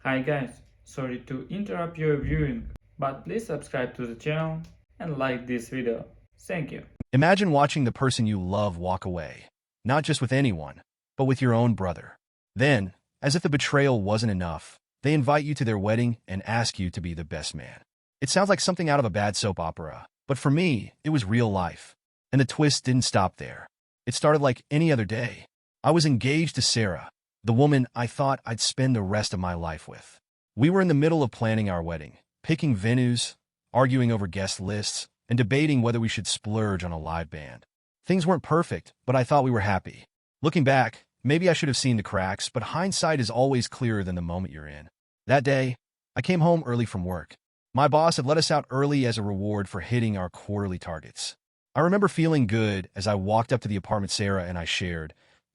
Hi guys, sorry to interrupt your viewing, but please subscribe to the channel and like this video. Thank you. Imagine watching the person you love walk away, not just with anyone, but with your own brother. Then, as if the betrayal wasn't enough, they invite you to their wedding and ask you to be the best man. It sounds like something out of a bad soap opera, but for me, it was real life. And the twist didn't stop there. It started like any other day. I was engaged to Sarah, the woman I thought I'd spend the rest of my life with. We were in the middle of planning our wedding, picking venues, arguing over guest lists, and debating whether we should splurge on a live band. Things weren't perfect, but I thought we were happy. Looking back, maybe I should have seen the cracks, but hindsight is always clearer than the moment you're in. That day, I came home early from work. My boss had let us out early as a reward for hitting our quarterly targets. I remember feeling good as I walked up to the apartment Sarah and I shared,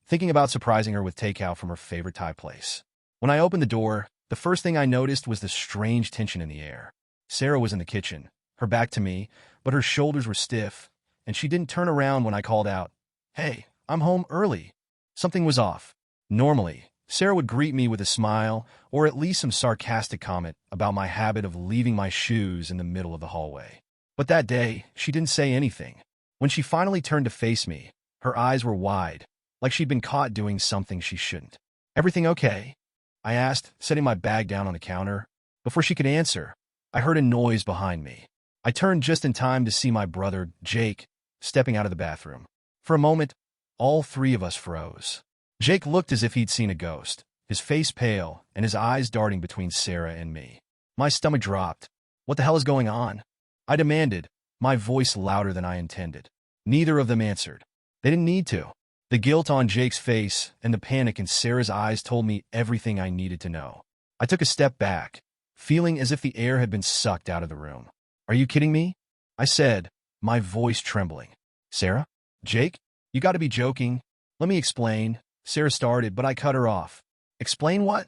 thinking about surprising her with takeout from her favorite Thai place. When I opened the door, the first thing I noticed was the strange tension in the air. Sarah was in the kitchen, her back to me, but her shoulders were stiff, and she didn't turn around when I called out, "Hey, I'm home early." Something was off. Normally, Sarah would greet me with a smile or at least some sarcastic comment about my habit of leaving my shoes in the middle of the hallway. But that day, she didn't say anything. When she finally turned to face me, her eyes were wide, like she'd been caught doing something she shouldn't. "Everything okay?" I asked, setting my bag down on the counter. Before she could answer, I heard a noise behind me. I turned just in time to see my brother, Jake, stepping out of the bathroom. For a moment, all three of us froze. Jake looked as if he'd seen a ghost, his face pale and his eyes darting between Sarah and me. My stomach dropped. "What the hell is going on?" I demanded, my voice louder than I intended. Neither of them answered. They didn't need to. The guilt on Jake's face and the panic in Sarah's eyes told me everything I needed to know. I took a step back, feeling as if the air had been sucked out of the room. "Are you kidding me?" I said, my voice trembling. "Sarah? Jake? You got to be joking." "Let me explain," Sarah started, but I cut her off. "Explain what?"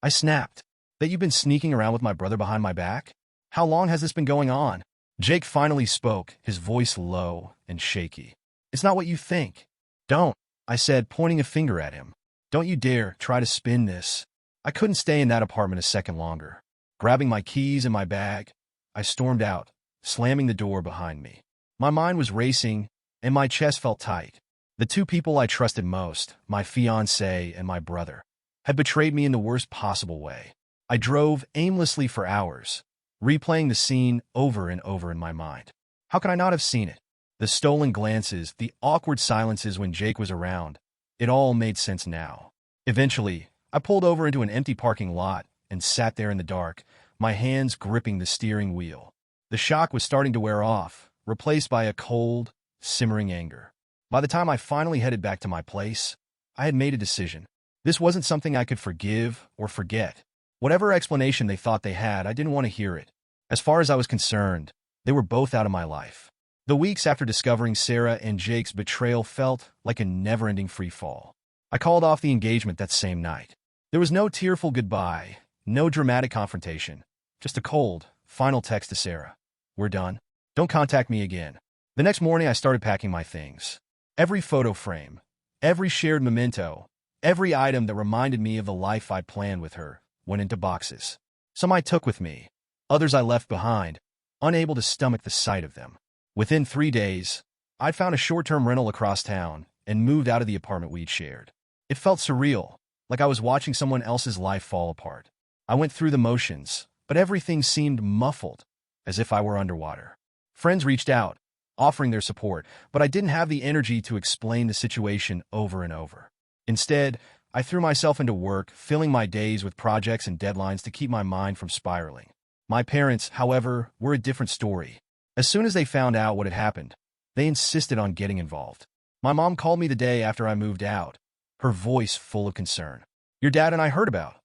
I snapped. "That you've been sneaking around with my brother behind my back? How long has this been going on?" Jake finally spoke, his voice low and shaky. "It's not what you think." "Don't," I said, pointing a finger at him. "Don't you dare try to spin this." I couldn't stay in that apartment a second longer. Grabbing my keys and my bag, I stormed out, slamming the door behind me. My mind was racing, and my chest felt tight. The two people I trusted most, my fiancé and my brother, had betrayed me in the worst possible way. I drove aimlessly for hours, replaying the scene over and over in my mind. How could I not have seen it? The stolen glances, the awkward silences when Jake was around. It all made sense now. Eventually, I pulled over into an empty parking lot and sat there in the dark, my hands gripping the steering wheel. The shock was starting to wear off, replaced by a cold, simmering anger. By the time I finally headed back to my place, I had made a decision. This wasn't something I could forgive or forget. Whatever explanation they thought they had, I didn't want to hear it. As far as I was concerned, they were both out of my life. The weeks after discovering Sarah and Jake's betrayal felt like a never-ending free fall. I called off the engagement that same night. There was no tearful goodbye, no dramatic confrontation, just a cold, final text to Sarah. "We're done. Don't contact me again." The next morning, I started packing my things. Every photo frame, every shared memento, every item that reminded me of the life I planned with her went into boxes. Some I took with me, others I left behind, unable to stomach the sight of them. Within 3 days, I'd found a short-term rental across town and moved out of the apartment we'd shared. It felt surreal, like I was watching someone else's life fall apart. I went through the motions, but everything seemed muffled, as if I were underwater. Friends reached out, offering their support, but I didn't have the energy to explain the situation over and over. Instead, I threw myself into work, filling my days with projects and deadlines to keep my mind from spiraling. My parents, however, were a different story. As soon as they found out what had happened, they insisted on getting involved. My mom called me the day after I moved out, her voice full of concern. "Your dad and I heard about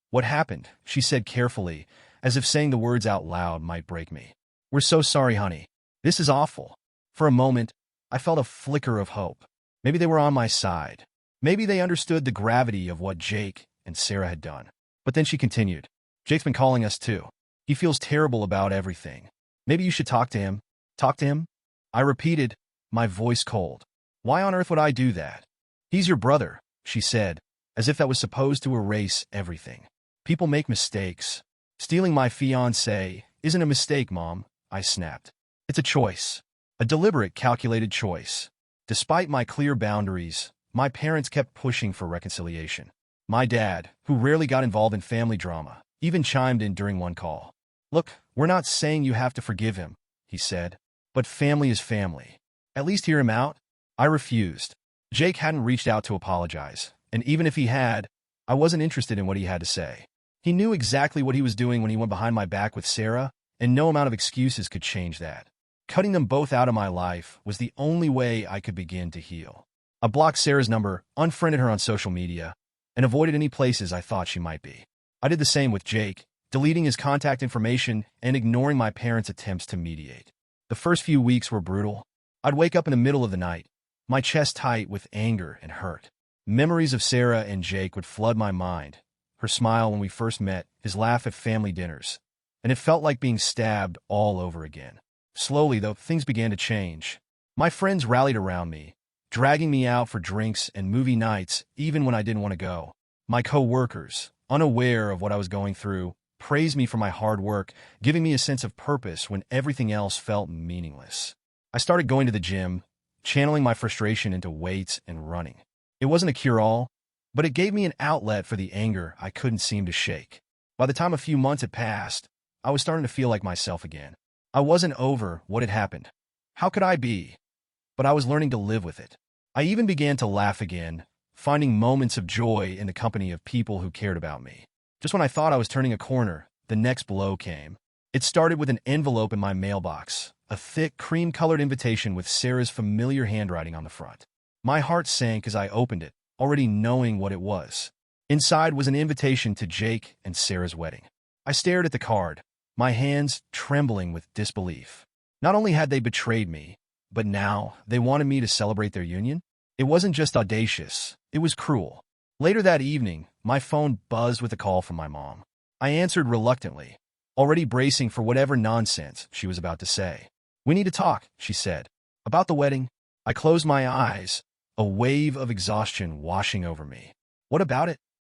what happened," she said carefully, as if saying the words out loud might break me. "We're so sorry, honey. This is awful." For a moment, I felt a flicker of hope. Maybe they were on my side. Maybe they understood the gravity of what Jake and Sarah had done. But then she continued, "Jake's been calling us too. He feels terrible about everything. Maybe you should talk to him." "Talk to him?" I repeated, my voice cold. "Why on earth would I do that?" "He's your brother," she said, as if that was supposed to erase everything. People make mistakes. Stealing my fiancé isn't a mistake, Mom, I snapped. It's a choice. A deliberate, calculated choice. Despite my clear boundaries, my parents kept pushing for reconciliation. My dad, who rarely got involved in family drama, even chimed in during one call. Look, we're not saying you have to forgive him, he said, but family is family. At least hear him out. I refused. Jake hadn't reached out to apologize, and even if he had, I wasn't interested in what he had to say. He knew exactly what he was doing when he went behind my back with Sarah, and no amount of excuses could change that. Cutting them both out of my life was the only way I could begin to heal. I blocked Sarah's number, unfriended her on social media, and avoided any places I thought she might be. I did the same with Jake, deleting his contact information and ignoring my parents' attempts to mediate. The first few weeks were brutal. I'd wake up in the middle of the night, my chest tight with anger and hurt. Memories of Sarah and Jake would flood my mind. Her smile when we first met, his laugh at family dinners, and it felt like being stabbed all over again. Slowly, though, things began to change. My friends rallied around me, dragging me out for drinks and movie nights even when I didn't want to go. My co-workers, unaware of what I was going through, praised me for my hard work, giving me a sense of purpose when everything else felt meaningless. I started going to the gym, channeling my frustration into weights and running. It wasn't a cure-all, but it gave me an outlet for the anger I couldn't seem to shake. By the time a few months had passed, I was starting to feel like myself again. I wasn't over what had happened. How could I be? But I was learning to live with it. I even began to laugh again, finding moments of joy in the company of people who cared about me. Just when I thought I was turning a corner, the next blow came. It started with an envelope in my mailbox, a thick, cream-colored invitation with Sarah's familiar handwriting on the front. My heart sank as I opened it, already knowing what it was. Inside was an invitation to Jake and Sarah's wedding. I stared at the card, my hands trembling with disbelief. Not only had they betrayed me, but now they wanted me to celebrate their union? It wasn't just audacious, it was cruel. Later that evening, my phone buzzed with a call from my mom. I answered reluctantly, already bracing for whatever nonsense she was about to say. "We need to talk," she said. "About the wedding?" I closed my eyes, a wave of exhaustion washing over me. "What about it?"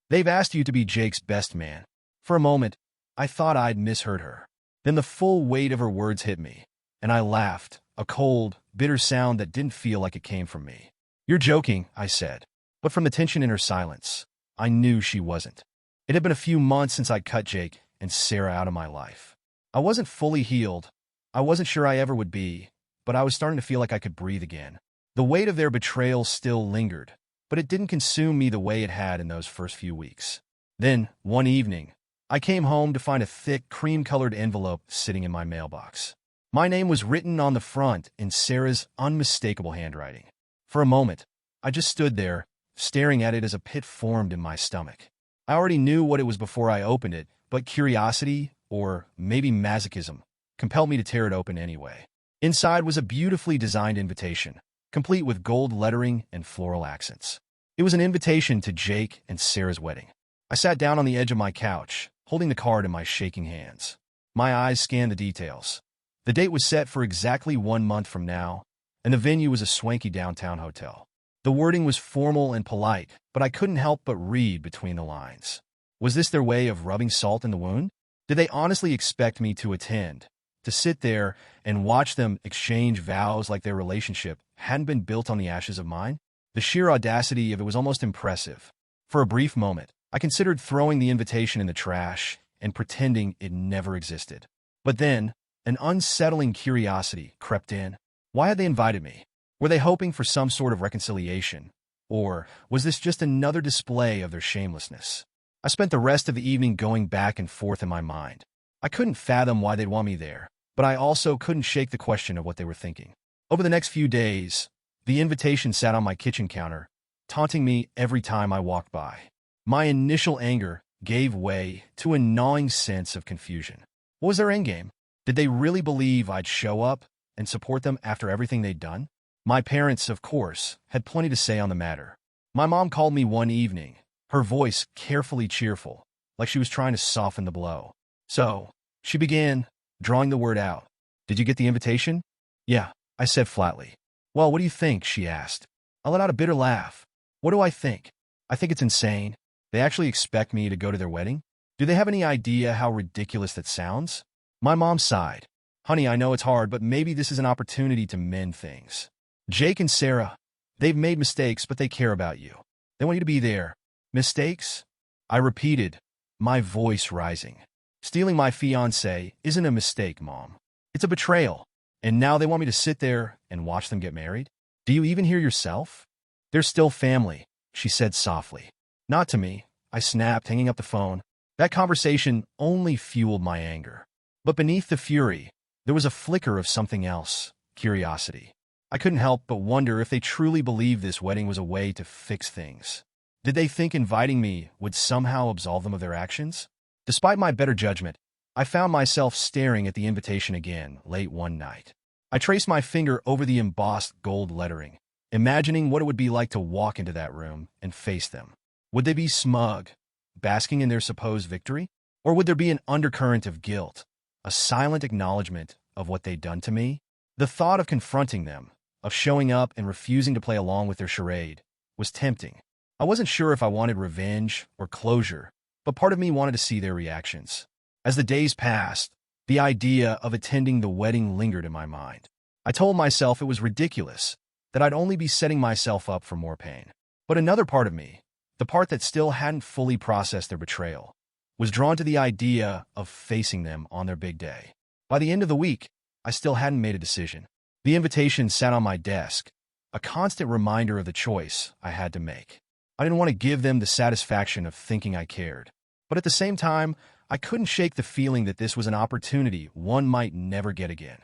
"They've asked you to be Jake's best man." For a moment, I thought I'd misheard her. Then the full weight of her words hit me, and I laughed, a cold, bitter sound that didn't feel like it came from me. "You're joking," I said. But from the tension in her silence, I knew she wasn't. It had been a few months since I'd cut Jake and Sarah out of my life. I wasn't fully healed. I wasn't sure I ever would be, but I was starting to feel like I could breathe again. The weight of their betrayal still lingered, but it didn't consume me the way it had in those first few weeks. Then, one evening, I came home to find a thick, cream-colored envelope sitting in my mailbox. My name was written on the front in Sarah's unmistakable handwriting. For a moment, I just stood there, staring at it as a pit formed in my stomach. I already knew what it was before I opened it, but curiosity, or maybe masochism, compelled me to tear it open anyway. Inside was a beautifully designed invitation, complete with gold lettering and floral accents. It was an invitation to Jake and Sarah's wedding. I sat down on the edge of my couch, holding the card in my shaking hands. My eyes scanned the details. The date was set for exactly 1 month from now, and the venue was a swanky downtown hotel. The wording was formal and polite, but I couldn't help but read between the lines. Was this their way of rubbing salt in the wound? Did they honestly expect me to attend, to sit there and watch them exchange vows like their relationship hadn't been built on the ashes of mine? The sheer audacity of it was almost impressive. For a brief moment, I considered throwing the invitation in the trash and pretending it never existed. But then, an unsettling curiosity crept in. Why had they invited me? Were they hoping for some sort of reconciliation? Or was this just another display of their shamelessness? I spent the rest of the evening going back and forth in my mind. I couldn't fathom why they'd want me there, but I also couldn't shake the question of what they were thinking. Over the next few days, the invitation sat on my kitchen counter, taunting me every time I walked by. My initial anger gave way to a gnawing sense of confusion. What was their endgame? Did they really believe I'd show up and support them after everything they'd done? My parents, of course, had plenty to say on the matter. My mom called me one evening, her voice carefully cheerful, like she was trying to soften the blow. "So," she began, drawing the word out. "Did you get the invitation?" "Yeah," I said flatly. "Well, what do you think?" she asked. I let out a bitter laugh. "What do I think? I think it's insane. They actually expect me to go to their wedding? Do they have any idea how ridiculous that sounds? My mom sighed. Honey, I know it's hard, but maybe this is an opportunity to mend things. Jake and Sarah, they've made mistakes, but they care about you. They want you to be there. Mistakes? I repeated, my voice rising. Stealing my fiancé isn't a mistake, Mom. It's a betrayal. And now they want me to sit there and watch them get married? Do you even hear yourself? They're still family, she said softly. Not to me, I snapped, hanging up the phone. That conversation only fueled my anger. But beneath the fury, there was a flicker of something else, curiosity. I couldn't help but wonder if they truly believed this wedding was a way to fix things. Did they think inviting me would somehow absolve them of their actions? Despite my better judgment, I found myself staring at the invitation again late one night. I traced my finger over the embossed gold lettering, imagining what it would be like to walk into that room and face them. Would they be smug, basking in their supposed victory? Or would there be an undercurrent of guilt, a silent acknowledgement of what they'd done to me? The thought of confronting them, of showing up and refusing to play along with their charade, was tempting. I wasn't sure if I wanted revenge or closure, but part of me wanted to see their reactions. As the days passed, the idea of attending the wedding lingered in my mind. I told myself it was ridiculous, that I'd only be setting myself up for more pain. But another part of me, the part that still hadn't fully processed their betrayal, was drawn to the idea of facing them on their big day. By the end of the week, I still hadn't made a decision. The invitation sat on my desk, a constant reminder of the choice I had to make. I didn't want to give them the satisfaction of thinking I cared. But at the same time, I couldn't shake the feeling that this was an opportunity one might never get again.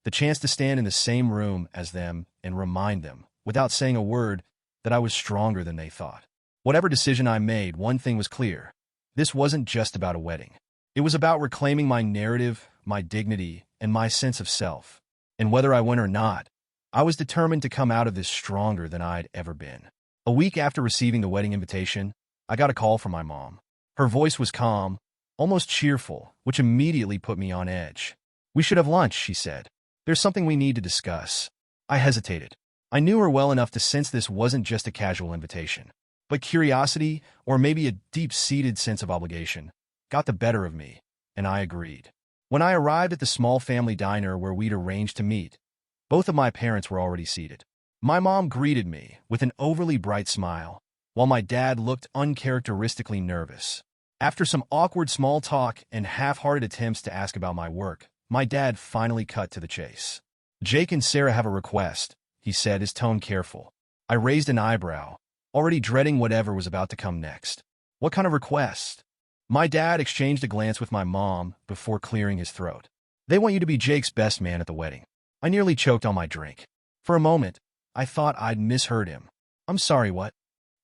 The chance to stand in the same room as them and remind them, without saying a word, that I was stronger than they thought. Whatever decision I made, one thing was clear. This wasn't just about a wedding. It was about reclaiming my narrative, my dignity, and my sense of self. And whether I went or not, I was determined to come out of this stronger than I'd ever been. A week after receiving the wedding invitation, I got a call from my mom. Her voice was calm, almost cheerful, which immediately put me on edge. We should have lunch, she said. There's something we need to discuss. I hesitated. I knew her well enough to sense this wasn't just a casual invitation. But curiosity, or maybe a deep-seated sense of obligation, got the better of me, and I agreed. When I arrived at the small family diner where we'd arranged to meet, both of my parents were already seated. My mom greeted me with an overly bright smile, while my dad looked uncharacteristically nervous. After some awkward small talk and half-hearted attempts to ask about my work, my dad finally cut to the chase. Jake and Sarah have a request, he said, his tone careful. I raised an eyebrow, already dreading whatever was about to come next. What kind of request? My dad exchanged a glance with my mom before clearing his throat. They want you to be Jake's best man at the wedding. I nearly choked on my drink. For a moment, I thought I'd misheard him. I'm sorry, what?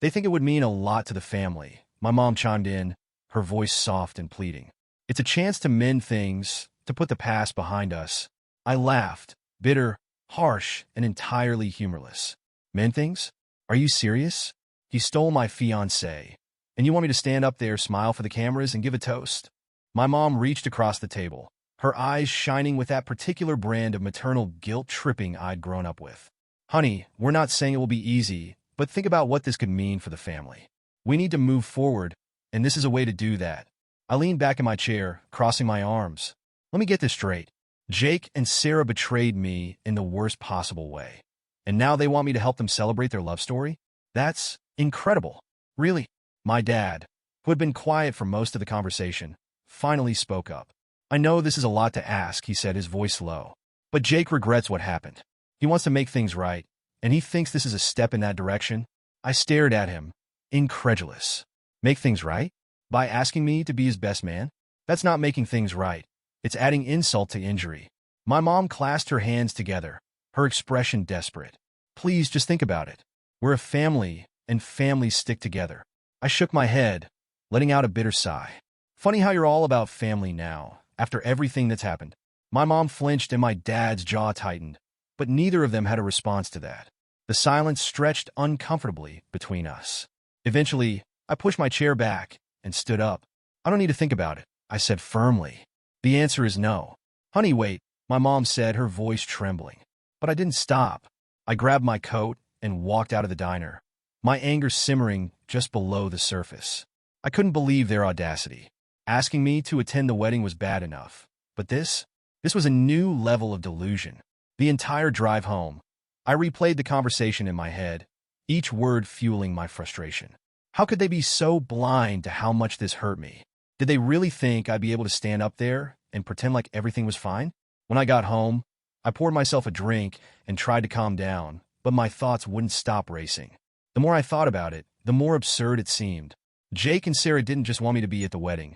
They think it would mean a lot to the family. My mom chimed in, her voice soft and pleading. It's a chance to mend things, to put the past behind us. I laughed, bitter, harsh, and entirely humorless. Mend things? Are you serious? He stole my fiancée. And you want me to stand up there, smile for the cameras, and give a toast? My mom reached across the table, her eyes shining with that particular brand of maternal guilt-tripping I'd grown up with. Honey, we're not saying it will be easy, but think about what this could mean for the family. We need to move forward, and this is a way to do that. I leaned back in my chair, crossing my arms. Let me get this straight. Jake and Sarah betrayed me in the worst possible way. And now they want me to help them celebrate their love story? That's incredible. Really? My dad, who had been quiet for most of the conversation, finally spoke up. I know this is a lot to ask, he said, his voice low. But Jake regrets what happened. He wants to make things right, and he thinks this is a step in that direction. I stared at him, incredulous. Make things right? By asking me to be his best man? That's not making things right. It's adding insult to injury. My mom clasped her hands together, her expression desperate. Please, just think about it. We're a family, and families stick together. I shook my head, letting out a bitter sigh. Funny how you're all about family now, after everything that's happened. My mom flinched and my dad's jaw tightened, but neither of them had a response to that. The silence stretched uncomfortably between us. Eventually, I pushed my chair back and stood up. I don't need to think about it, I said firmly. The answer is no. Honey, wait, my mom said, her voice trembling. But I didn't stop. I grabbed my coat and walked out of the diner, my anger simmering just below the surface. I couldn't believe their audacity. Asking me to attend the wedding was bad enough. But this was a new level of delusion. The entire drive home, I replayed the conversation in my head, each word fueling my frustration. How could they be so blind to how much this hurt me? Did they really think I'd be able to stand up there and pretend like everything was fine? When I got home, I poured myself a drink and tried to calm down, but my thoughts wouldn't stop racing. The more I thought about it, the more absurd it seemed. Jake and Sarah didn't just want me to be at the wedding.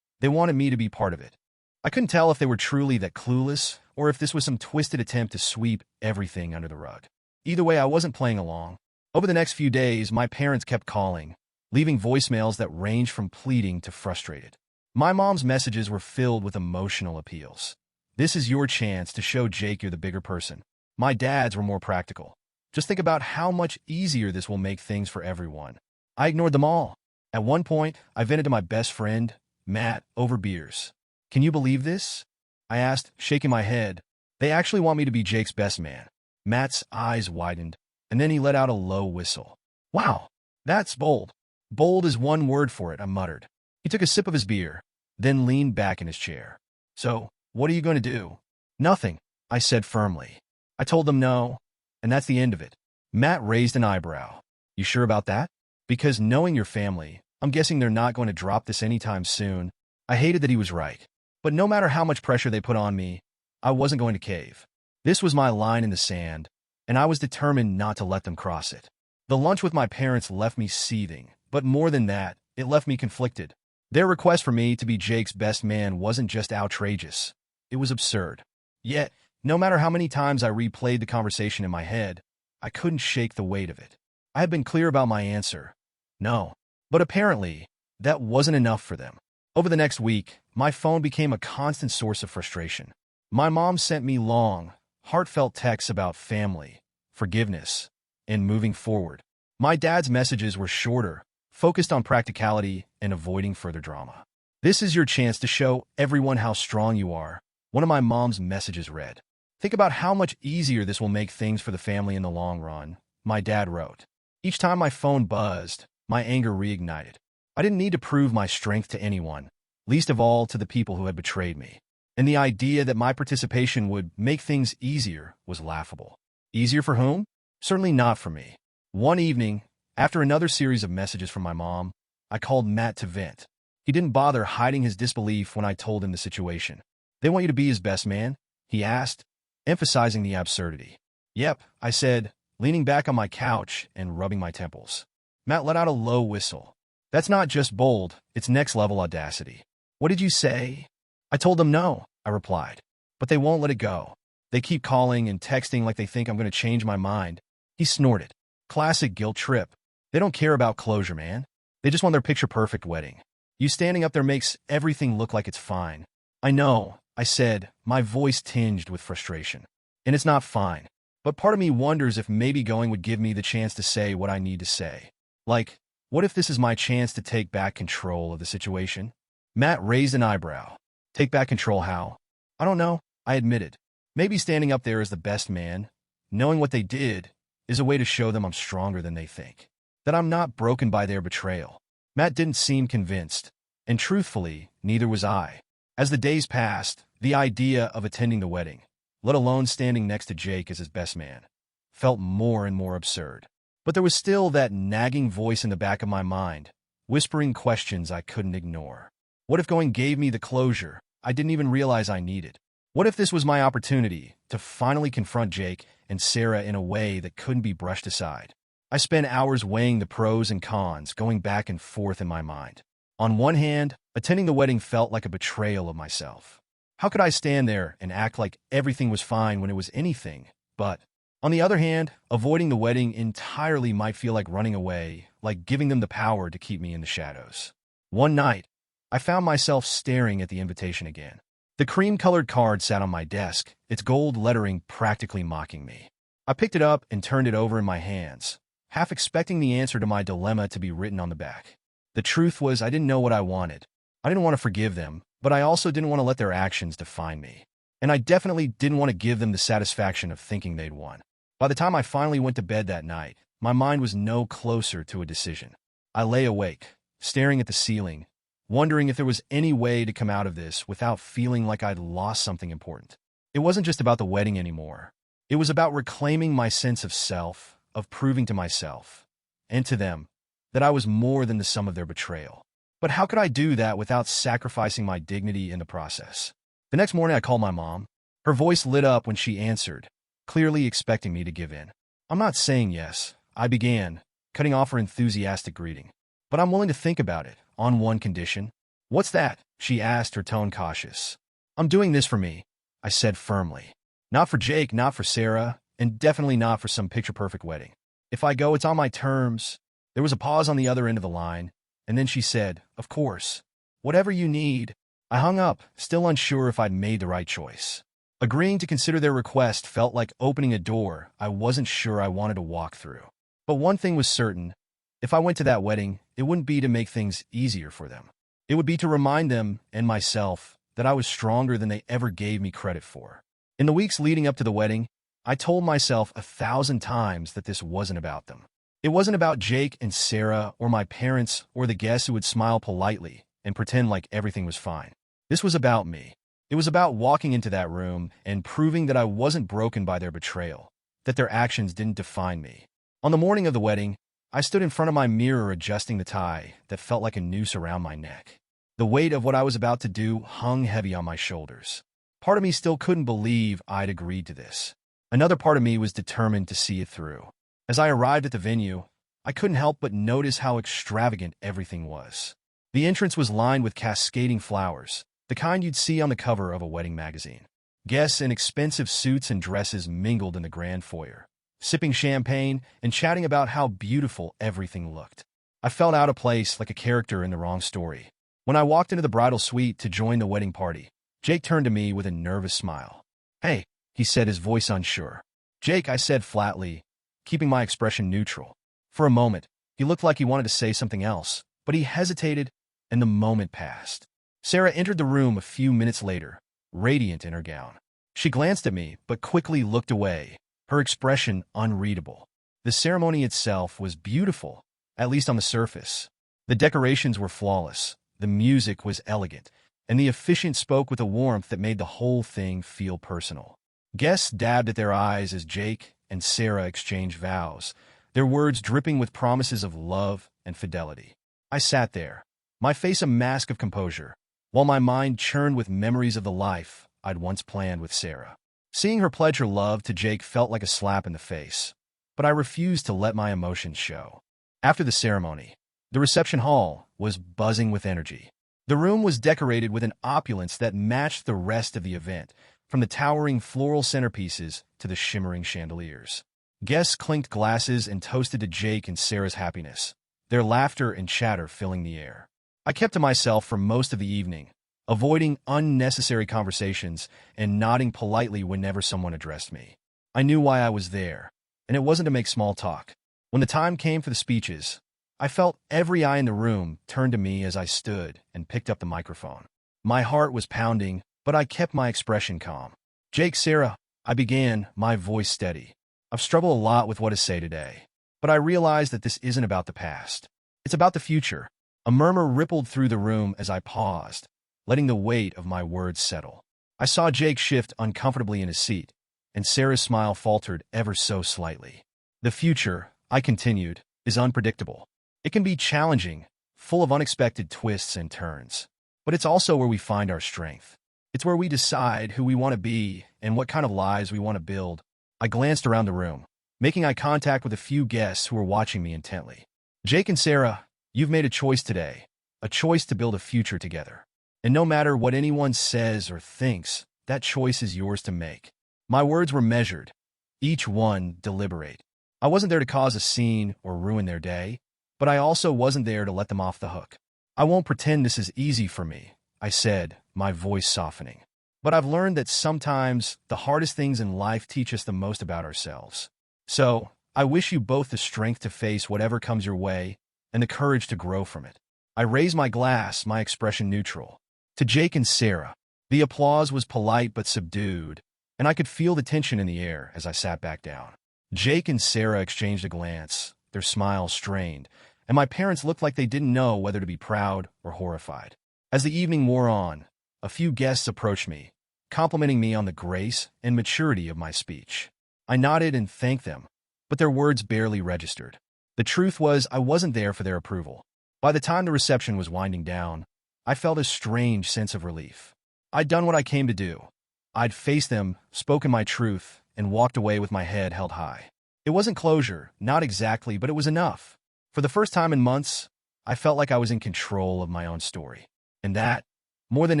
They wanted me to be part of it. I couldn't tell if they were truly that clueless or if this was some twisted attempt to sweep everything under the rug. Either way, I wasn't playing along. Over the next few days, my parents kept calling, leaving voicemails that ranged from pleading to frustrated. My mom's messages were filled with emotional appeals. This is your chance to show Jake you're the bigger person. My dad's were more practical. Just think about how much easier this will make things for everyone. I ignored them all. At one point, I vented to my best friend, Matt, over beers. Can you believe this? I asked, shaking my head. They actually want me to be Jake's best man. Matt's eyes widened, and then he let out a low whistle. Wow, that's bold. Bold is one word for it, I muttered. He took a sip of his beer, then leaned back in his chair. So, what are you going to do? Nothing, I said firmly. I told them no, and that's the end of it. Matt raised an eyebrow. You sure about that? Because knowing your family, I'm guessing they're not going to drop this anytime soon. I hated that he was right. But no matter how much pressure they put on me, I wasn't going to cave. This was my line in the sand, and I was determined not to let them cross it. The lunch with my parents left me seething, but more than that, it left me conflicted. Their request for me to be Jake's best man wasn't just outrageous. It was absurd. Yet, no matter how many times I replayed the conversation in my head, I couldn't shake the weight of it. I had been clear about my answer. No. But apparently, that wasn't enough for them. Over the next week, my phone became a constant source of frustration. My mom sent me long, heartfelt texts about family, forgiveness, and moving forward. My dad's messages were shorter, focused on practicality and avoiding further drama. This is your chance to show everyone how strong you are, one of my mom's messages read. Think about how much easier this will make things for the family in the long run, my dad wrote. Each time my phone buzzed, my anger reignited. I didn't need to prove my strength to anyone, least of all to the people who had betrayed me. And the idea that my participation would make things easier was laughable. Easier for whom? Certainly not for me. One evening, after another series of messages from my mom, I called Matt to vent. He didn't bother hiding his disbelief when I told him the situation. They want you to be his best man? He asked, emphasizing the absurdity. Yep, I said, leaning back on my couch and rubbing my temples. Matt let out a low whistle. That's not just bold, it's next-level audacity. What did you say? I told them no, I replied. But they won't let it go. They keep calling and texting like they think I'm going to change my mind. He snorted. Classic guilt trip. They don't care about closure, man. They just want their picture-perfect wedding. You standing up there makes everything look like it's fine. I know, I said, my voice tinged with frustration. And it's not fine. But part of me wonders if maybe going would give me the chance to say what I need to say. Like, what if this is my chance to take back control of the situation? Matt raised an eyebrow. Take back control how? I don't know, I admitted. Maybe standing up there as the best man, knowing what they did, is a way to show them I'm stronger than they think. That I'm not broken by their betrayal. Matt didn't seem convinced, and truthfully, neither was I. As the days passed, the idea of attending the wedding, let alone standing next to Jake as his best man, felt more and more absurd. But there was still that nagging voice in the back of my mind, whispering questions I couldn't ignore. What if going gave me the closure I didn't even realize I needed? What if this was my opportunity to finally confront Jake and Sarah in a way that couldn't be brushed aside? I spent hours weighing the pros and cons, going back and forth in my mind. On one hand, attending the wedding felt like a betrayal of myself. How could I stand there and act like everything was fine when it was anything but? On the other hand, avoiding the wedding entirely might feel like running away, like giving them the power to keep me in the shadows. One night, I found myself staring at the invitation again. The cream-colored card sat on my desk, its gold lettering practically mocking me. I picked it up and turned it over in my hands, half expecting the answer to my dilemma to be written on the back. The truth was I didn't know what I wanted. I didn't want to forgive them, but I also didn't want to let their actions define me. And I definitely didn't want to give them the satisfaction of thinking they'd won. By the time I finally went to bed that night, my mind was no closer to a decision. I lay awake, staring at the ceiling, wondering if there was any way to come out of this without feeling like I'd lost something important. It wasn't just about the wedding anymore. It was about reclaiming my sense of self, of proving to myself, and to them, that I was more than the sum of their betrayal. But how could I do that without sacrificing my dignity in the process? The next morning I called my mom. Her voice lit up when she answered, clearly expecting me to give in. "I'm not saying yes," I began, cutting off her enthusiastic greeting. "But I'm willing to think about it, on one condition." "What's that?" she asked, her tone cautious. "I'm doing this for me," I said firmly. "Not for Jake, not for Sarah, and definitely not for some picture-perfect wedding. If I go, it's on my terms." There was a pause on the other end of the line, and then she said, "Of course. Whatever you need." I hung up, still unsure if I'd made the right choice. Agreeing to consider their request felt like opening a door I wasn't sure I wanted to walk through. But one thing was certain. If I went to that wedding, it wouldn't be to make things easier for them. It would be to remind them, and myself, that I was stronger than they ever gave me credit for. In the weeks leading up to the wedding, I told myself 1,000 times that this wasn't about them. It wasn't about Jake and Sarah or my parents or the guests who would smile politely and pretend like everything was fine. This was about me. It was about walking into that room and proving that I wasn't broken by their betrayal, that their actions didn't define me. On the morning of the wedding, I stood in front of my mirror adjusting the tie that felt like a noose around my neck. The weight of what I was about to do hung heavy on my shoulders. Part of me still couldn't believe I'd agreed to this. Another part of me was determined to see it through. As I arrived at the venue, I couldn't help but notice how extravagant everything was. The entrance was lined with cascading flowers, the kind you'd see on the cover of a wedding magazine. Guests in expensive suits and dresses mingled in the grand foyer, sipping champagne and chatting about how beautiful everything looked. I felt out of place, like a character in the wrong story. When I walked into the bridal suite to join the wedding party, Jake turned to me with a nervous smile. "Hey," he said, his voice unsure. "Jake," I said flatly, keeping my expression neutral. For a moment, he looked like he wanted to say something else, but he hesitated, and the moment passed. Sarah entered the room a few minutes later, radiant in her gown. She glanced at me, but quickly looked away, her expression unreadable. The ceremony itself was beautiful, at least on the surface. The decorations were flawless, the music was elegant, and the officiant spoke with a warmth that made the whole thing feel personal. Guests dabbed at their eyes as Jake and Sarah exchanged vows, their words dripping with promises of love and fidelity. I sat there, my face a mask of composure, while my mind churned with memories of the life I'd once planned with Sarah. Seeing her pledge her love to Jake felt like a slap in the face, but I refused to let my emotions show. After the ceremony, the reception hall was buzzing with energy. The room was decorated with an opulence that matched the rest of the event, from the towering floral centerpieces to the shimmering chandeliers. Guests clinked glasses and toasted to Jake and Sarah's happiness, their laughter and chatter filling the air. I kept to myself for most of the evening, avoiding unnecessary conversations and nodding politely whenever someone addressed me. I knew why I was there, and it wasn't to make small talk. When the time came for the speeches, I felt every eye in the room turn to me as I stood and picked up the microphone. My heart was pounding, but I kept my expression calm. "Jake, Sarah," I began, my voice steady. "I've struggled a lot with what to say today, but I realize that this isn't about the past. It's about the future." A murmur rippled through the room as I paused, letting the weight of my words settle. I saw Jake shift uncomfortably in his seat, and Sarah's smile faltered ever so slightly. "The future," I continued, "is unpredictable. It can be challenging, full of unexpected twists and turns. But it's also where we find our strength. It's where we decide who we want to be and what kind of lives we want to build." I glanced around the room, making eye contact with a few guests who were watching me intently. "Jake and Sarah, you've made a choice today, a choice to build a future together. And no matter what anyone says or thinks, that choice is yours to make." My words were measured, each one deliberate. I wasn't there to cause a scene or ruin their day, but I also wasn't there to let them off the hook. "I won't pretend this is easy for me," I said, my voice softening. "But I've learned that sometimes the hardest things in life teach us the most about ourselves. So, I wish you both the strength to face whatever comes your way and the courage to grow from it." I raised my glass, my expression neutral. To Jake and Sarah, the applause was polite but subdued, and I could feel the tension in the air as I sat back down. Jake and Sarah exchanged a glance, their smiles strained, and my parents looked like they didn't know whether to be proud or horrified. As the evening wore on, a few guests approached me, complimenting me on the grace and maturity of my speech. I nodded and thanked them, but their words barely registered. The truth was, I wasn't there for their approval. By the time the reception was winding down, I felt a strange sense of relief. I'd done what I came to do. I'd faced them, spoken my truth, and walked away with my head held high. It wasn't closure, not exactly, but it was enough. For the first time in months, I felt like I was in control of my own story. And that, more than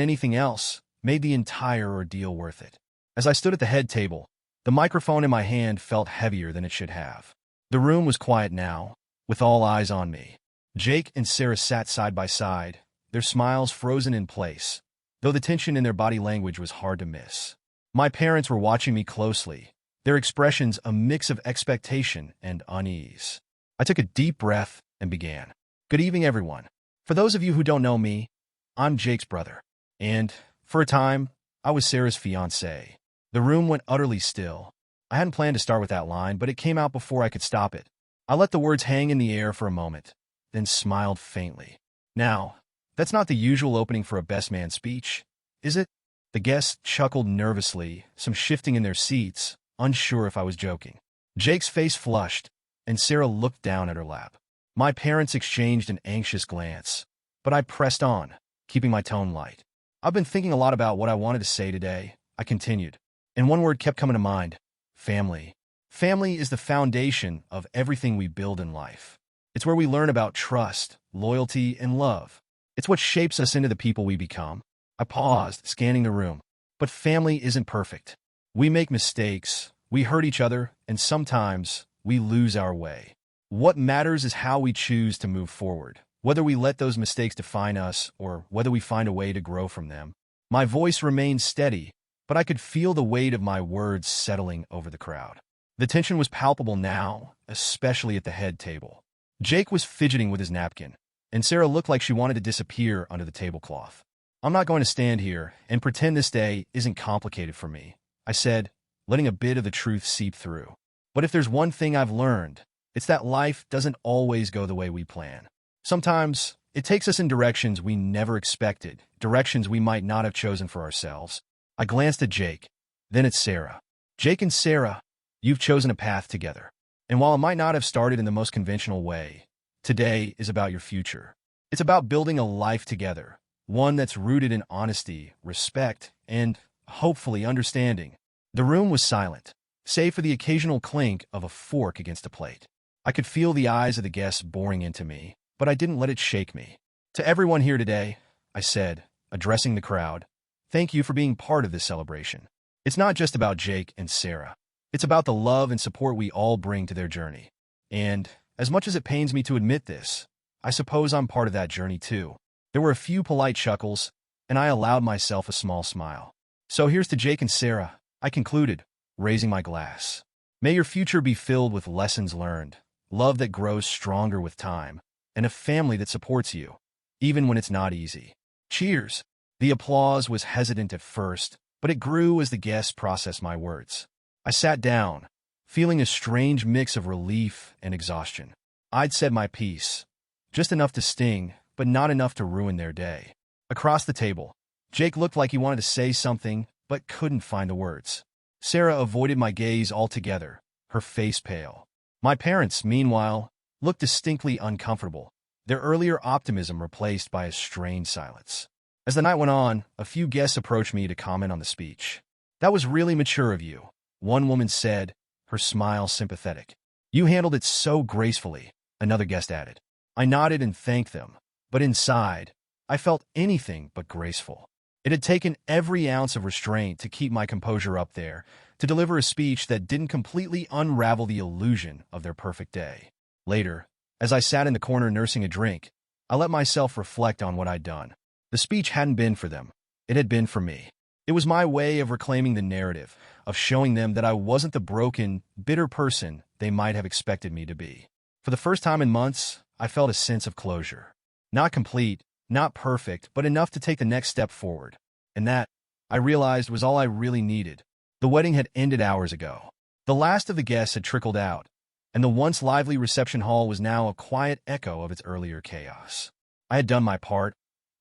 anything else, made the entire ordeal worth it. As I stood at the head table, the microphone in my hand felt heavier than it should have. The room was quiet now, with all eyes on me. Jake and Sarah sat side by side, their smiles frozen in place, though the tension in their body language was hard to miss. My parents were watching me closely, their expressions a mix of expectation and unease. I took a deep breath and began. Good evening, everyone. For those of you who don't know me, I'm Jake's brother. And, for a time, I was Sarah's fiancé. The room went utterly still. I hadn't planned to start with that line, but it came out before I could stop it. I let the words hang in the air for a moment, then smiled faintly. Now, that's not the usual opening for a best man speech, is it? The guests chuckled nervously, some shifting in their seats, unsure if I was joking. Jake's face flushed, and Sarah looked down at her lap. My parents exchanged an anxious glance, but I pressed on, keeping my tone light. I've been thinking a lot about what I wanted to say today, I continued, and one word kept coming to mind: family. Family is the foundation of everything we build in life. It's where we learn about trust, loyalty, and love. It's what shapes us into the people we become. I paused, scanning the room. But family isn't perfect. We make mistakes, we hurt each other, and sometimes we lose our way. What matters is how we choose to move forward, whether we let those mistakes define us or whether we find a way to grow from them. My voice remained steady, but I could feel the weight of my words settling over the crowd. The tension was palpable now, especially at the head table. Jake was fidgeting with his napkin, and Sarah looked like she wanted to disappear under the tablecloth. I'm not going to stand here and pretend this day isn't complicated for me, I said, letting a bit of the truth seep through. But if there's one thing I've learned, it's that life doesn't always go the way we plan. Sometimes, it takes us in directions we never expected, directions we might not have chosen for ourselves. I glanced at Jake, then at Sarah. Jake and Sarah, you've chosen a path together. And while it might not have started in the most conventional way, today is about your future. It's about building a life together, one that's rooted in honesty, respect, and, hopefully, understanding. The room was silent, save for the occasional clink of a fork against a plate. I could feel the eyes of the guests boring into me, but I didn't let it shake me. To everyone here today, I said, addressing the crowd, thank you for being part of this celebration. It's not just about Jake and Sarah. It's about the love and support we all bring to their journey. And, as much as it pains me to admit this, I suppose I'm part of that journey too. There were a few polite chuckles, and I allowed myself a small smile. So here's to Jake and Sarah, I concluded, raising my glass. May your future be filled with lessons learned, love that grows stronger with time, and a family that supports you, even when it's not easy. Cheers! The applause was hesitant at first, but it grew as the guests processed my words. I sat down, feeling a strange mix of relief and exhaustion. I'd said my piece, just enough to sting, but not enough to ruin their day. Across the table, Jake looked like he wanted to say something, but couldn't find the words. Sarah avoided my gaze altogether, her face pale. My parents, meanwhile, looked distinctly uncomfortable, their earlier optimism replaced by a strained silence. As the night went on, a few guests approached me to comment on the speech. That was really mature of you, one woman said, her smile sympathetic. You handled it so gracefully, another guest added. I nodded and thanked them, but inside, I felt anything but graceful. It had taken every ounce of restraint to keep my composure up there, to deliver a speech that didn't completely unravel the illusion of their perfect day. Later, as I sat in the corner nursing a drink, I let myself reflect on what I'd done. The speech hadn't been for them. It had been for me. It was my way of reclaiming the narrative, of showing them that I wasn't the broken, bitter person they might have expected me to be. For the first time in months, I felt a sense of closure. Not complete, not perfect, but enough to take the next step forward. And that, I realized, was all I really needed. The wedding had ended hours ago. The last of the guests had trickled out, and the once lively reception hall was now a quiet echo of its earlier chaos. I had done my part.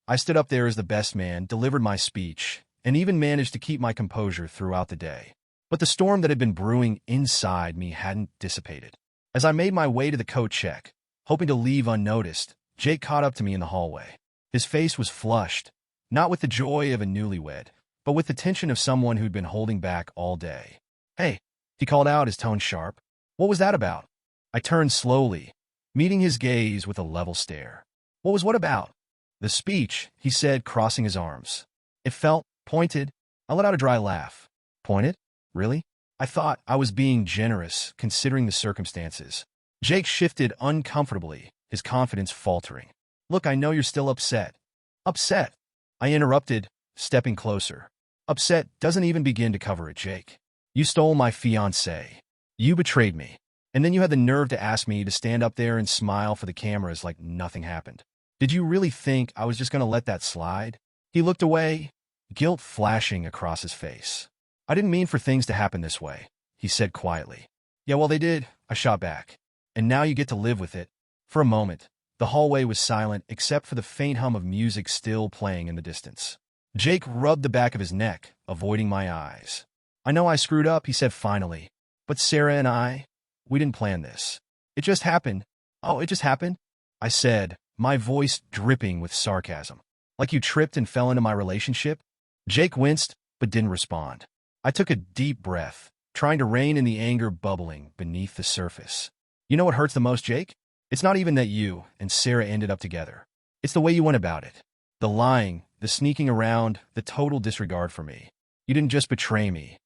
I stood up there as the best man, delivered my speech, and even managed to keep my composure throughout the day. But the storm that had been brewing inside me hadn't dissipated. As I made my way to the coat check, hoping to leave unnoticed, Jake caught up to me in the hallway. His face was flushed, not with the joy of a newlywed, but with the tension of someone who'd been holding back all day. "Hey," he called out, his tone sharp. "What was that about?" I turned slowly, meeting his gaze with a level stare. What about?" "The speech," he said, crossing his arms. It felt pointed. I let out a dry laugh. "Pointed? Really? I thought I was being generous, considering the circumstances." Jake shifted uncomfortably, his confidence faltering. "Look, I know you're still upset." "Upset?" I interrupted, stepping closer. "Upset doesn't even begin to cover it, Jake. You stole my fiancée. You betrayed me. And then you had the nerve to ask me to stand up there and smile for the cameras like nothing happened. Did you really think I was just going to let that slide?" He looked away, guilt flashing across his face. "I didn't mean for things to happen this way," he said quietly. "Yeah, well, they did," I shot back. "And now you get to live with it." For a moment, the hallway was silent except for the faint hum of music still playing in the distance. Jake rubbed the back of his neck, avoiding my eyes. "I know I screwed up," he said finally. "But Sarah and we didn't plan this. It just happened." "Oh, it just happened?" I said, my voice dripping with sarcasm. "Like you tripped and fell into my relationship?" Jake winced, but didn't respond. I took a deep breath, trying to rein in the anger bubbling beneath the surface. "You know what hurts the most, Jake? It's not even that you and Sarah ended up together. It's the way you went about it. The lying, the sneaking around, the total disregard for me. You didn't just betray me.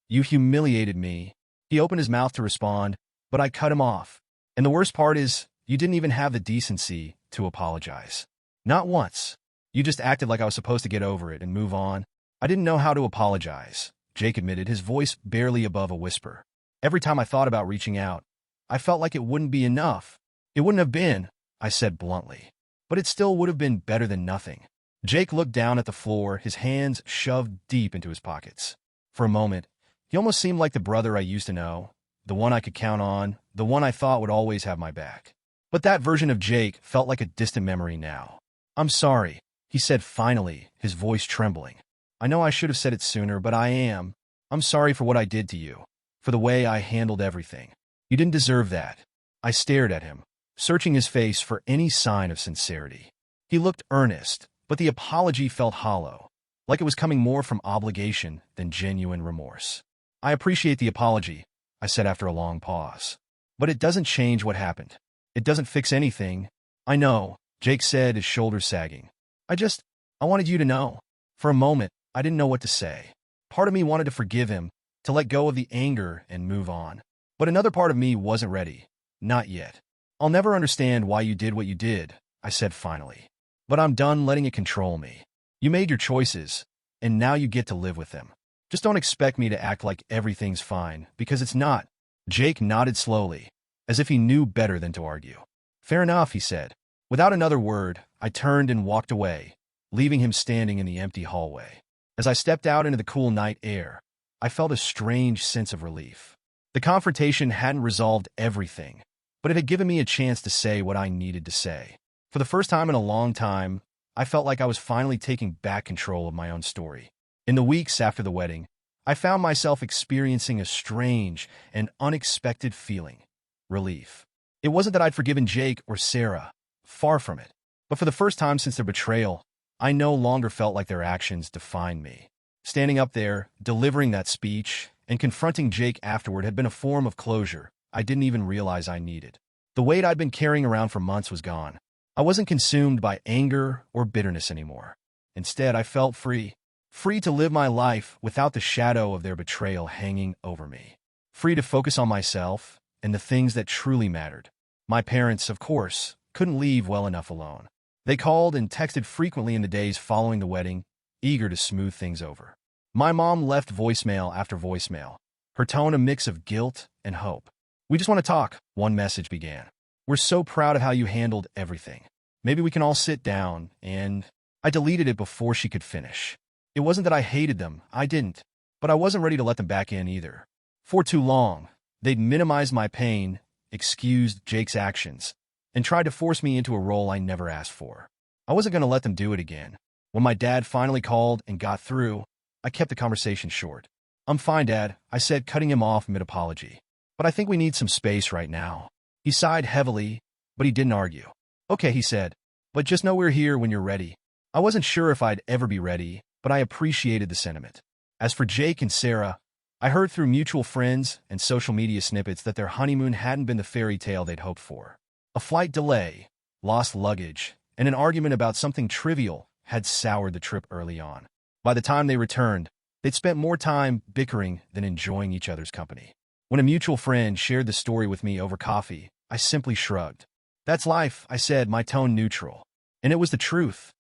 You humiliated me." He opened his mouth to respond, but I cut him off. "And the worst part is, you didn't even have the decency to apologize. Not once. You just acted like I was supposed to get over it and move on." "I didn't know how to apologize," Jake admitted, his voice barely above a whisper. "Every time I thought about reaching out, I felt like it wouldn't be enough." "It wouldn't have been," I said bluntly. "But it still would have been better than nothing." Jake looked down at the floor, his hands shoved deep into his pockets. For a moment, he almost seemed like the brother I used to know, the one I could count on, the one I thought would always have my back. But that version of Jake felt like a distant memory now. "I'm sorry," he said finally, his voice trembling. "I know I should have said it sooner, but I'm sorry for what I did to you, for the way I handled everything. You didn't deserve that." I stared at him, searching his face for any sign of sincerity. He looked earnest, but the apology felt hollow, like it was coming more from obligation than genuine remorse. "I appreciate the apology," I said after a long pause. "But it doesn't change what happened. It doesn't fix anything." "I know," Jake said, his shoulders sagging. I wanted you to know." For a moment, I didn't know what to say. Part of me wanted to forgive him, to let go of the anger and move on. But another part of me wasn't ready. Not yet. "I'll never understand why you did what you did," I said finally. "But I'm done letting it control me. You made your choices, and now you get to live with them. Just don't expect me to act like everything's fine, because it's not." Jake nodded slowly, as if he knew better than to argue. "Fair enough," he said. Without another word, I turned and walked away, leaving him standing in the empty hallway. As I stepped out into the cool night air, I felt a strange sense of relief. The confrontation hadn't resolved everything, but it had given me a chance to say what I needed to say. For the first time in a long time, I felt like I was finally taking back control of my own story. In the weeks after the wedding, I found myself experiencing a strange and unexpected feeling: relief. It wasn't that I'd forgiven Jake or Sarah, far from it. But for the first time since their betrayal, I no longer felt like their actions defined me. Standing up there, delivering that speech, and confronting Jake afterward had been a form of closure I didn't even realize I needed. The weight I'd been carrying around for months was gone. I wasn't consumed by anger or bitterness anymore. Instead, I felt free. Free to live my life without the shadow of their betrayal hanging over me. Free to focus on myself and the things that truly mattered. My parents, of course, couldn't leave well enough alone. They called and texted frequently in the days following the wedding, eager to smooth things over. My mom left voicemail after voicemail, her tone a mix of guilt and hope. "We just want to talk," one message began. "We're so proud of how you handled everything. Maybe we can all sit down," and I deleted it before she could finish. It wasn't that I hated them, I didn't, but I wasn't ready to let them back in either. For too long, they'd minimized my pain excused Jake's actions, and tried to force me into a role I never asked for. I wasn't going to let them do it again. When my dad finally called and got through, I kept the conversation short. "I'm fine, Dad," I said, cutting him off mid-apology. "But I think we need some space right now." He sighed heavily, but he didn't argue. "Okay," he said, "but just know we're here when you're ready." I wasn't sure if I'd ever be ready, but I appreciated the sentiment. As for Jake and Sarah, I heard through mutual friends and social media snippets that their honeymoon hadn't been the fairy tale they'd hoped for. A flight delay, lost luggage, and an argument about something trivial had soured the trip early on. By the time they returned, they'd spent more time bickering than enjoying each other's company. When a mutual friend shared the story with me over coffee, I simply shrugged. "That's life," I said, my tone neutral. And it was the truth.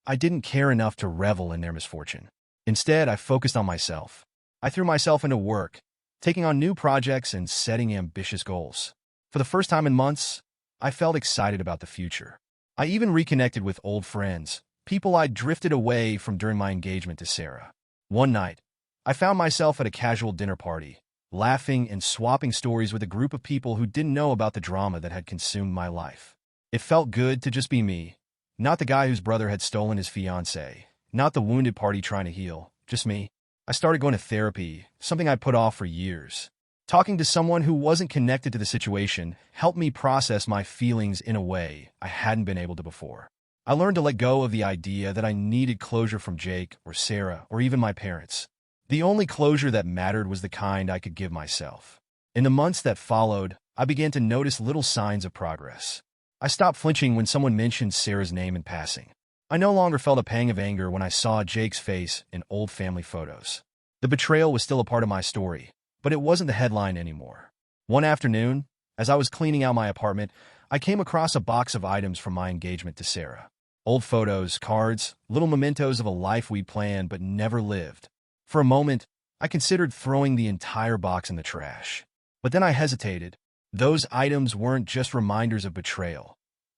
I didn't care enough to revel in their misfortune. Instead, I focused on myself. I threw myself into work, taking on new projects and setting ambitious goals. For the first time in months, I felt excited about the future. I even reconnected with old friends, people I'd drifted away from during my engagement to Sarah. One night, I found myself at a casual dinner party, laughing and swapping stories with a group of people who didn't know about the drama that had consumed my life. It felt good to just be me, not the guy whose brother had stolen his fiancée, not the wounded party trying to heal, just me. I started going to therapy, something I'd put off for years. Talking to someone who wasn't connected to the situation helped me process my feelings in a way I hadn't been able to before. I learned to let go of the idea that I needed closure from Jake or Sarah or even my parents. The only closure that mattered was the kind I could give myself. In the months that followed, I began to notice little signs of progress. I stopped flinching when someone mentioned Sarah's name in passing. I no longer felt a pang of anger when I saw Jake's face in old family photos. The betrayal was still a part of my story, but it wasn't the headline anymore. One afternoon, as I was cleaning out my apartment, I came across a box of items from my engagement to Sarah. Old photos, cards, little mementos of a life we planned but never lived. For a moment, I considered throwing the entire box in the trash. But then I hesitated. Those items weren't just reminders of betrayal.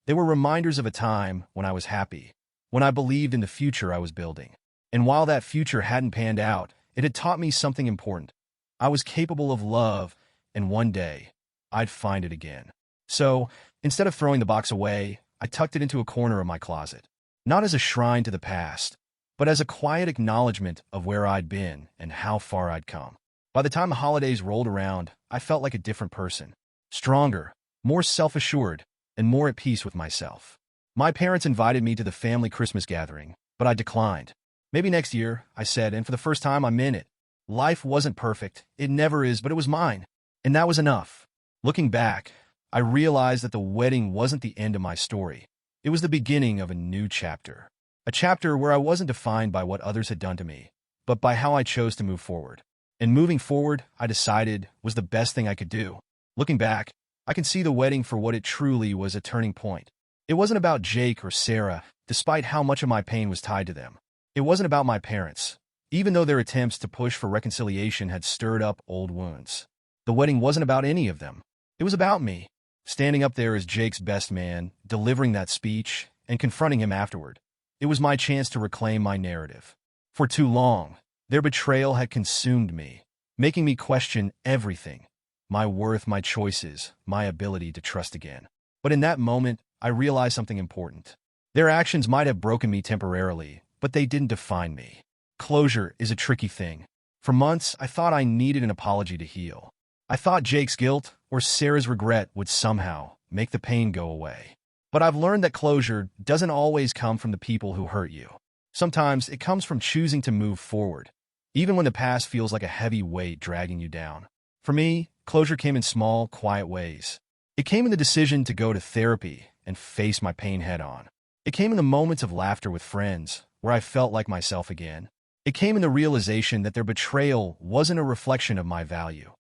They were reminders of a time when I was happy, when I believed in the future I was building. And while that future hadn't panned out, it had taught me something important. I was capable of love, and one day, I'd find it again. So, instead of throwing the box away, I tucked it into a corner of my closet. Not as a shrine to the past, but as a quiet acknowledgement of where I'd been and how far I'd come. By the time the holidays rolled around, I felt like a different person. Stronger, more self-assured, and more at peace with myself. My parents invited me to the family Christmas gathering, but I declined. "Maybe next year," I said, and for the first time I meant it. Life wasn't perfect, it never is, but it was mine. And that was enough. Looking back, I realized that the wedding wasn't the end of my story. It was the beginning of a new chapter. A chapter where I wasn't defined by what others had done to me, but by how I chose to move forward. And moving forward, I decided, was the best thing I could do. Looking back, I can see the wedding for what it truly was, a turning point. It wasn't about Jake or Sarah, despite how much of my pain was tied to them. It wasn't about my parents, even though their attempts to push for reconciliation had stirred up old wounds. The wedding wasn't about any of them. It was about me, standing up there as Jake's best man, delivering that speech, and confronting him afterward. It was my chance to reclaim my narrative. For too long, their betrayal had consumed me, making me question everything. My worth, my choices, my ability to trust again. But in that moment, I realized something important. Their actions might have broken me temporarily, but they didn't define me. Closure is a tricky thing. For months, I thought I needed an apology to heal. I thought Jake's guilt or Sarah's regret would somehow make the pain go away. But I've learned that closure doesn't always come from the people who hurt you. Sometimes it comes from choosing to move forward, even when the past feels like a heavy weight dragging you down. For me, closure came in small, quiet ways. It came in the decision to go to therapy and face my pain head-on. It came in the moments of laughter with friends, where I felt like myself again. It came in the realization that their betrayal wasn't a reflection of my value.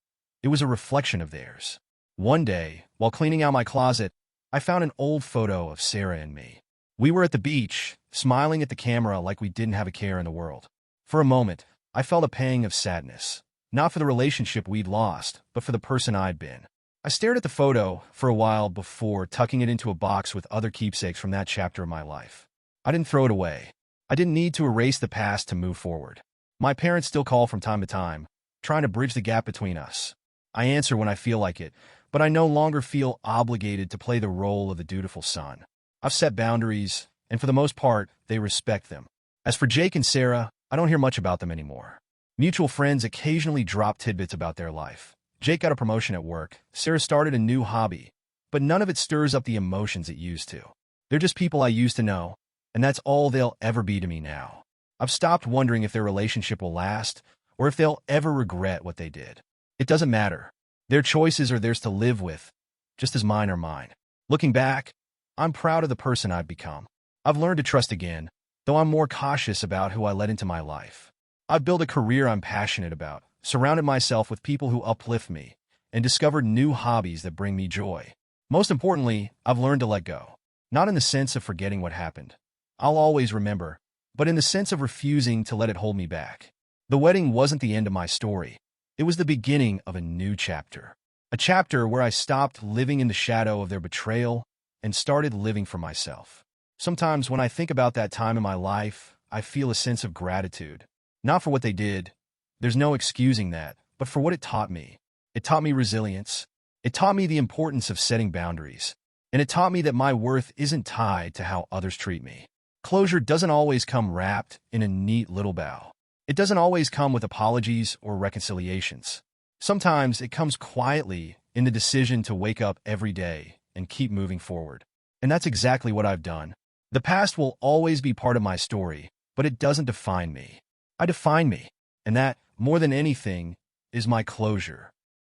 It was a reflection of theirs. One day, while cleaning out my closet, I found an old photo of Sarah and me. We were at the beach, smiling at the camera like we didn't have a care in the world. For a moment, I felt a pang of sadness, not for the relationship we'd lost, but for the person I'd been. I stared at the photo for a while before tucking it into a box with other keepsakes from that chapter of my life. I didn't throw it away. I didn't need to erase the past to move forward. My parents still call from time to time, trying to bridge the gap between us. I answer when I feel like it, but I no longer feel obligated to play the role of the dutiful son. I've set boundaries, and for the most part, they respect them. As for Jake and Sarah, I don't hear much about them anymore. Mutual friends occasionally drop tidbits about their life. Jake got a promotion at work, Sarah started a new hobby, but none of it stirs up the emotions it used to. They're just people I used to know, and that's all they'll ever be to me now. I've stopped wondering if their relationship will last, or if they'll ever regret what they did. It doesn't matter. Their choices are theirs to live with, just as mine are mine. Looking back, I'm proud of the person I've become. I've learned to trust again, though I'm more cautious about who I let into my life. I've built a career I'm passionate about, surrounded myself with people who uplift me, and discovered new hobbies that bring me joy. Most importantly, I've learned to let go. Not in the sense of forgetting what happened. I'll always remember, but in the sense of refusing to let it hold me back. The wedding wasn't the end of my story. It was the beginning of a new chapter. A chapter where I stopped living in the shadow of their betrayal and started living for myself. Sometimes when I think about that time in my life, I feel a sense of gratitude. Not for what they did, there's no excusing that, but for what it taught me. It taught me resilience. It taught me the importance of setting boundaries. And it taught me that my worth isn't tied to how others treat me. Closure doesn't always come wrapped in a neat little bow. It doesn't always come with apologies or reconciliations. Sometimes it comes quietly in the decision to wake up every day and keep moving forward. And that's exactly what I've done. The past will always be part of my story, but it doesn't define me. I define me. And that, more than anything, is my closure.